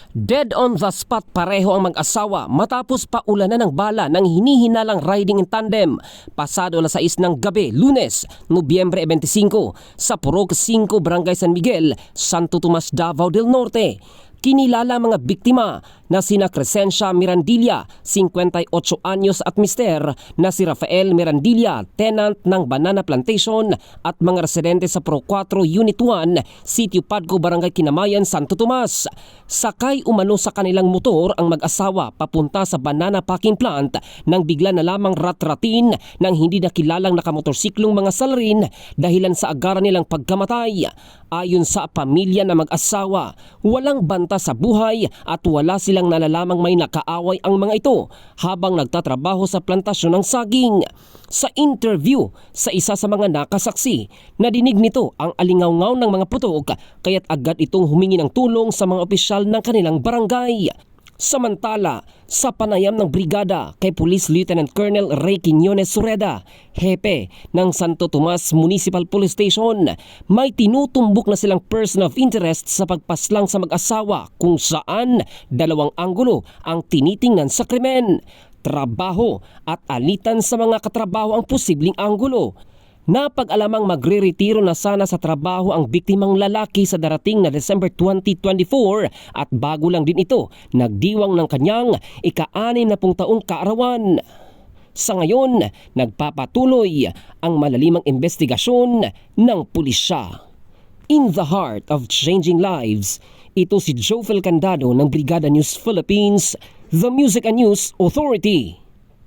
Dead on the spot pareho ang mag-asawa matapos paulanan ng bala ng hinihinalang riding in tandem pasado alas 6 ng gabi, Lunes, Nobyembre 25 sa Purok 5, Barangay San Miguel, Santo Tomas, Davao del Norte. Kinilala ang mga biktima na sina Crescencia Mirandilla, 58 anyos at mister na si Rafael Mirandilla, tenant ng Banana Plantation at mga residente sa Pro 4 Unit 1, Sitio Padco, Barangay Kinamayan, Santo Tomas. Sakay umano sa kanilang motor ang mag-asawa papunta sa banana packing plant nang bigla na lamang ratratin ng hindi nakilalang nakamotorsiklong mga salarin dahilan sa agaran nilang pagkamatay. Ayon sa pamilya na mag-asawa, walang banta sa buhay at wala silang nalalamang may nakaaway ang mga ito habang nagtatrabaho sa plantasyon ng saging. Sa interview sa isa sa mga nakasaksi, nadinig nito ang alingaw-ngaw ng mga putok kaya't agad itong humingi ng tulong sa mga opisyal ng kanilang barangay. Samantala, sa panayam ng brigada kay Police Lieutenant Colonel Ray Quiñones Sureda, hepe ng Santo Tomas Municipal Police Station, may tinutumbok na silang person of interest sa pagpaslang sa mag-asawa kung saan dalawang anggulo ang tinitingnan sa krimen. Trabaho at alitan sa mga katrabaho ang posibleng anggulo. Napag-alamang magre-retiro na sana sa trabaho ang biktimang lalaki sa darating na December 2024 at bago lang din ito nagdiwang ng kanyang ika-60 taong kaarawan. Sa ngayon, nagpapatuloy ang malalimang investigasyon ng pulisya. In the heart of changing lives, ito si Jofel Candado ng Brigada News Philippines, The Music and News Authority.